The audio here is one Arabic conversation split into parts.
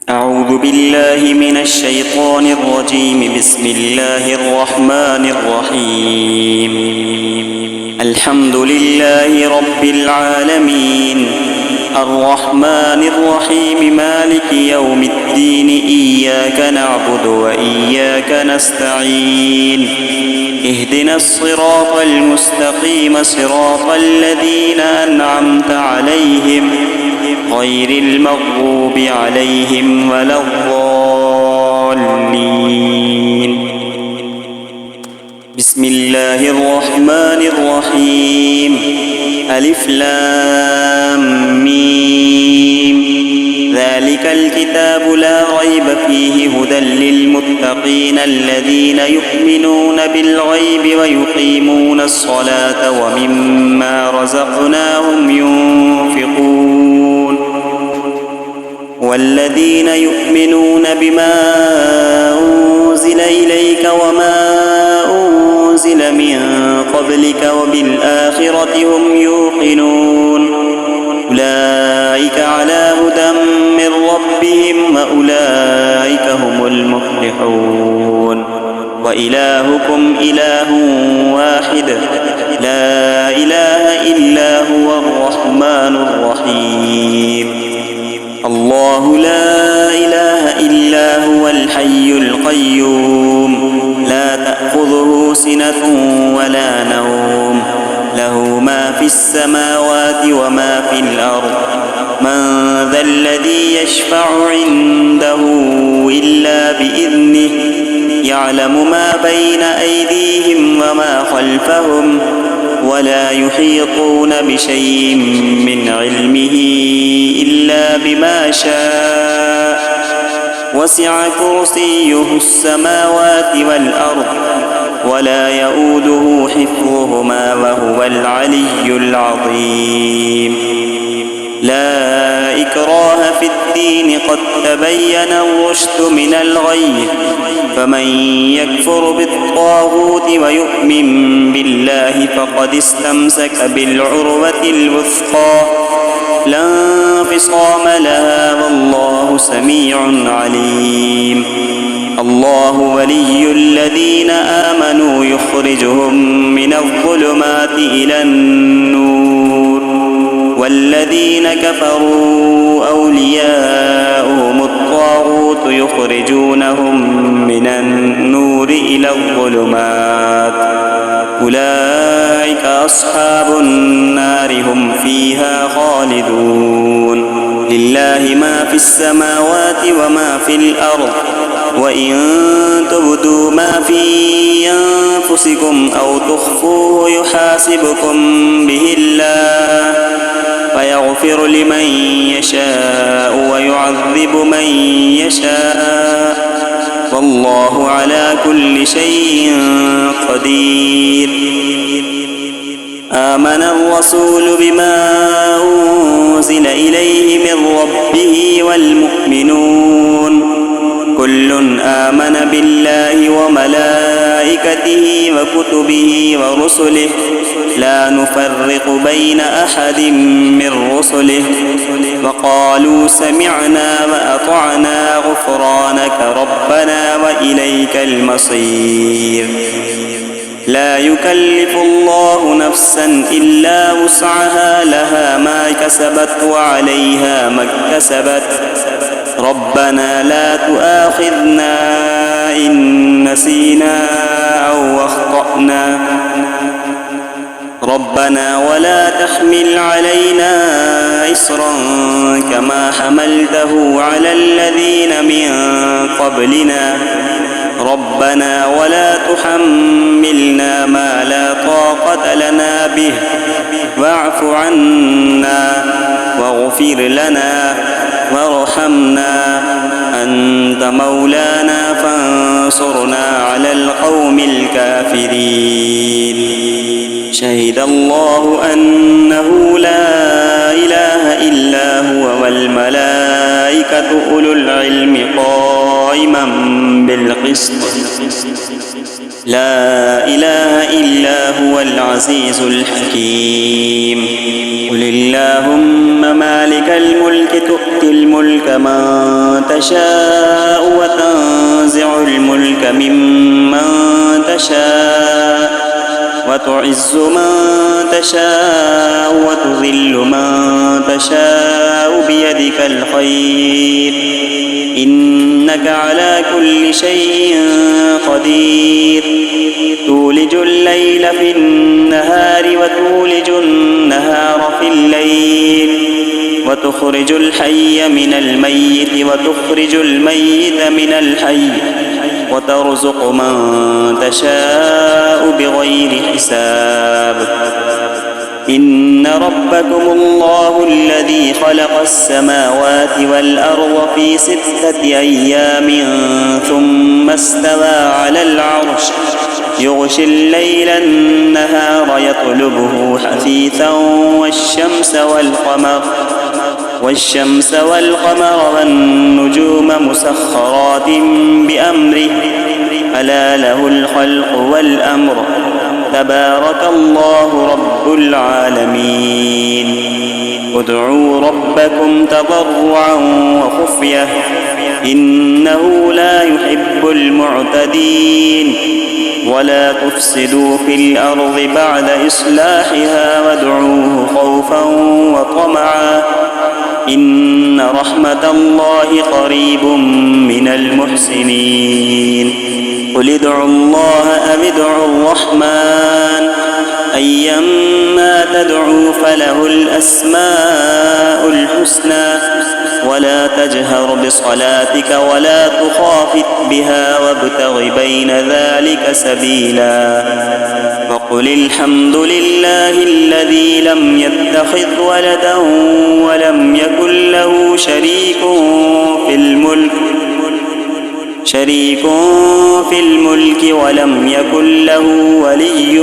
أعوذ بالله من الشيطان الرجيم. بسم الله الرحمن الرحيم. الحمد لله رب العالمين، الرحمن الرحيم، مالك يوم الدين. إياك نعبد وإياك نستعين. اهدنا الصراط المستقيم، صراط الذين أنعمت عليهم غير المغضوب عليهم ولا الضالين. بسم الله الرحمن الرحيم. ألف لام ميم. ذلك الكتاب لا ريب فيه هدى للمتقين الذين يؤمنون بالغيب ويقيمون الصلاة ومما رزقناهم ينفقون. والذين يؤمنون بما أنزل إليك وما أنزل من قبلك وبالآخرة هم يوقنون. أولئك على هدى من ربهم وأولئك هم المفلحون. وإلهكم إله واحد، لا إله إلا هو الرحمن الرحيم. الله لا إله إلا هو الحي القيوم، لا تأخذه سنة ولا نوم، له ما في السماوات وما في الأرض. من ذا الذي يشفع عنده إلا بإذنه، يعلم ما بين أيديهم وما خلفهم، ولا يحيطون بشيء من علمه إلا بما شاء. وسع كرسيه السماوات والأرض، ولا يؤوده حفظهما وهو العلي العظيم. لا إكراه في الدين، قد تبين الرشد من الغي. فمن يكفر بالطاغوت ويؤمن بالله فقد استمسك بالعروة الوثقى، لا انفصام لها، والله سميع عليم. الله ولي الذين آمنوا يخرجهم من الظلمات إلى النور، والذين كفروا أولياؤهم الطاغوت يخرجونهم من النور إلى الظلمات. أولئك أصحاب النار، هم فيها خالدون. لله ما في السماوات وما في الأرض، وإن تبدوا ما في أنفسكم أو تخفوه يحاسبكم به الله، فيغفر لمن يشاء ويعذب من يشاء، والله على كل شيء قدير. آمن الرسول بما أنزل إليه من ربه والمؤمنون، كل آمن بالله وملائكته وكتبه ورسله، لا نفرق بين أحد من رسله، وقالوا سمعنا وأطعنا غفرانك ربنا وإليك المصير. لا يكلف الله نفسا إلا وسعها، لها ما كسبت وعليها ما اكتسبت. ربنا لا تؤاخذنا إن نسينا أو أخطأنا، ربنا ولا تحمل علينا إصرا كما حملته على الذين من قبلنا، ربنا ولا تحملنا ما لا طاقة لنا به، واعف عنا واغفر لنا وارحمنا، أنت مولانا فانصرنا على القوم الكافرين. شهد الله أنه لا إله إلا هو والملائكة أولو العلم قائما بالقسط. لا إله إلا هو العزيز الحكيم. قل اللهم مالك مالك الملك تؤتي الملك من تشاء وتنزع الملك ممن تشاء وتعز من تشاء وتذل من تشاء بيدك الخير إنك على كل شيء قدير تولج الليل في النهار وتولج النهار في الليل وتخرج الحي من الميت وتخرج الميت من الحي وترزق من تشاء بغير حساب إن ربكم الله الذي خلق السماوات والأرض في 6 أيام ثم استوى على العرش يغشي الليل النهار يطلبه حثيثا والشمس والقمر والنجوم مسخرات بأمره ألا له الخلق والأمر تبارك الله رب العالمين ادعوا ربكم تضرعا وخفية إنه لا يحب المعتدين ولا تفسدوا في الأرض بعد إصلاحها وادعوه خوفا وطمعا إن رحمة الله قريب من المحسنين قل ادعوا الله أو ادعوا الرحمن أيما تدعوا فله الأسماء الحسنى ولا تجهر بصلاتك ولا تخافت بها وابتغ بين ذلك سبيلا وقل الحمد لله الذي لم يتخذ ولدا ولم يكن له شريك في الملك ولم يكن له ولي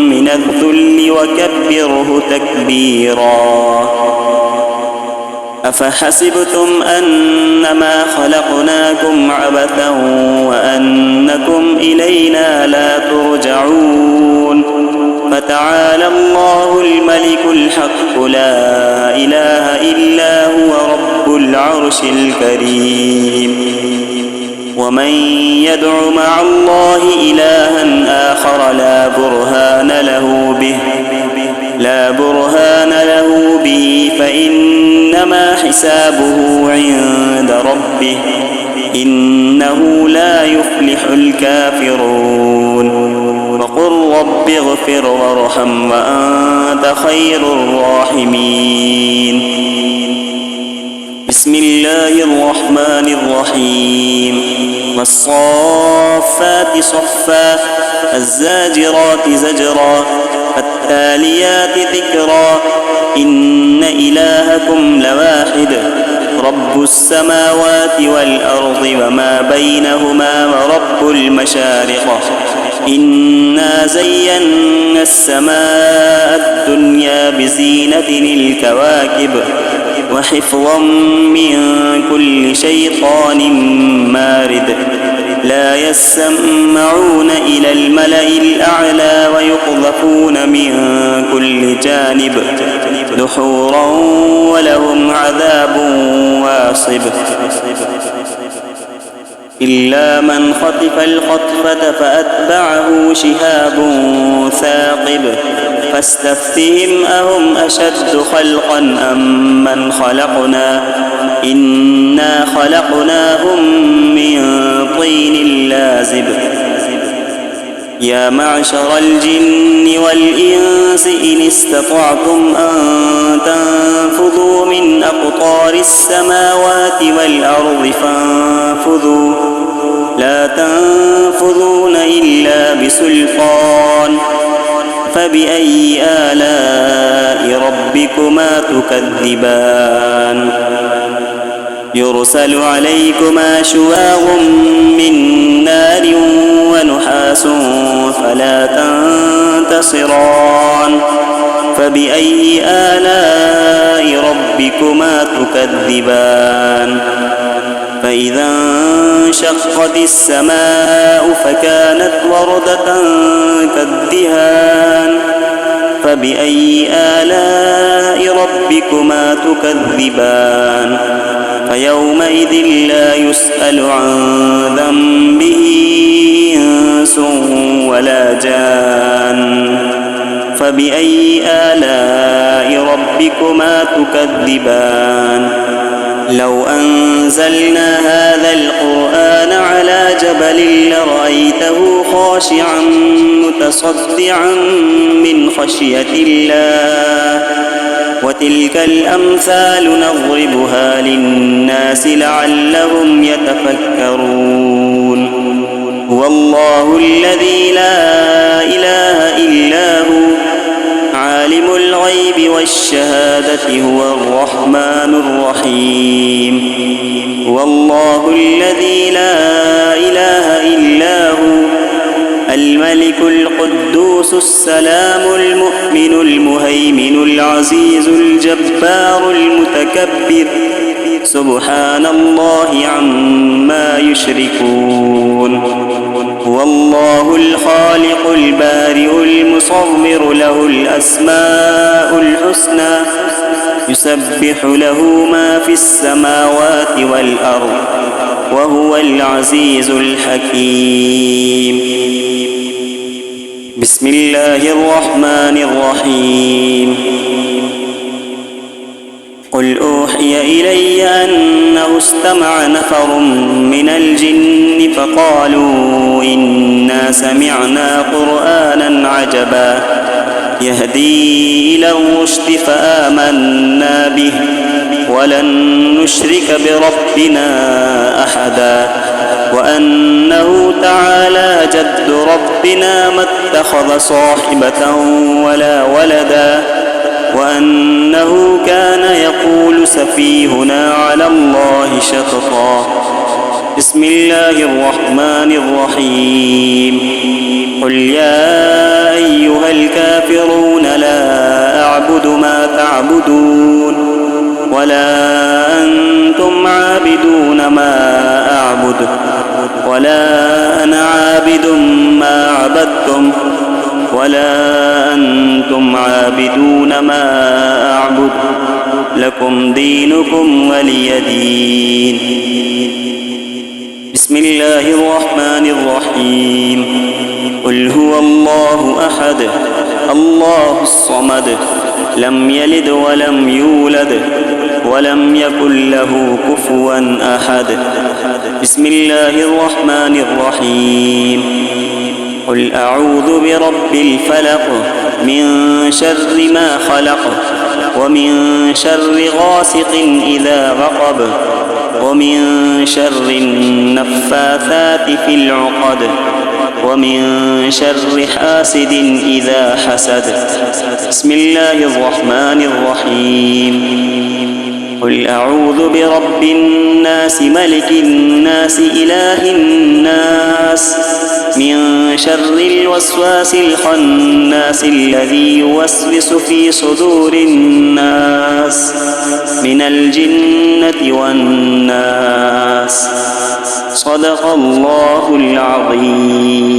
من الذل وكبره تكبيرا أفحسبتم أنما خلقناكم عبثا وأنكم إلينا لا ترجعون فتعالى الله الملك الحق لا إله إلا هو رب العرش الكريم ومن يدع مع الله إلها آخر لا برهان له به فإنما حسابه عند ربه إنه لا يفلح الكافرون وقل رب اغفر وارحم وأنت خير الراحمين بسم الله الرحمن الرحيم والصافات صفا الزاجرات زجرا فالتاليات ذكرا إن إلهكم لواحد رب السماوات والأرض وما بينهما ورب المشارق إنا زينا السماء الدنيا بزينة الكواكب وحفظا من كل شيطان مارد لا يسمعون إلى الملأ الأعلى ويقذفون من كل جانب دحورا ولهم عذاب واصب إلا من خطف الخطفة فأتبعه شهاب ثاقب فاستفتهم أهم أشد خلقا أم من خلقنا إنا خلقناهم من طين لازب يا معشر الجن والإنس إن استطعتم أن تنفذوا من أقطار السماوات والأرض فانفذوا لا تنفذون إلا بسلطان فبأي آلاء ربكما تكذبان يرسل عليكما شواظ من نار ونحاس فلا تنتصران فبأي آلاء ربكما تكذبان فإذا انشقت السماء فكانت وردة كالدهان فبأي آلاء ربكما ربكما تكذبان فيومئذ لا يسأل عن ذنبه إنس ولا جان فبأي آلاء ربكما تكذبان لو أنزلنا هذا القرآن على جبل لرأيته خاشعا متصدعا من خشية الله وتلك الأمثال نضربها للناس لعلهم يتفكرون هو الله الذي لا إله إلا هو عالم الغيب والشهادة هو الرحمن الرحيم هو الله الذي لا إله إلا هو الملك القدوس السلام المؤمن المهيمن العزيز الجبار المتكبر سبحان الله عما يشركون هو الله الخالق البارئ المصور له الأسماء الحسنى يسبح له ما في السماوات والأرض وهو العزيز الحكيم بسم الله الرحمن الرحيم قل أوحي إلي أنه استمع نفر من الجن فقالوا إنا سمعنا قرآنا عجبا يهدي إلى الرشد فآمنا به ولن نشرك بربنا أحدا وأنه تعالى جد ربنا ما اتخذ صاحبة ولا ولدا وأنه كان يقول سفيهنا على الله شططا بسم الله الرحمن الرحيم قل يا أيها الكافرون لا أعبد ما تعبدون ولا أنتم عابدون ما أعبد ولا أنا عابد ما عبدتم ولا أنتم عابدون ما أعبد لكم دينكم ولي دين بسم الله الرحمن الرحيم قل هو الله أحد الله الصمد لم يلد ولم يولد ولم يكن له كفوا أحد بسم الله الرحمن الرحيم قل أعوذ برب الفلق من شر ما خلق ومن شر غاسق إذا وقب ومن شر النفاثات في العقد ومن شر حاسد إذا حسد بسم الله الرحمن الرحيم قل أعوذ برب الناس ملك الناس إله الناس من شر الوسواس الخناس الذي يوسوس في صدور الناس من الجنة والناس صدق الله العظيم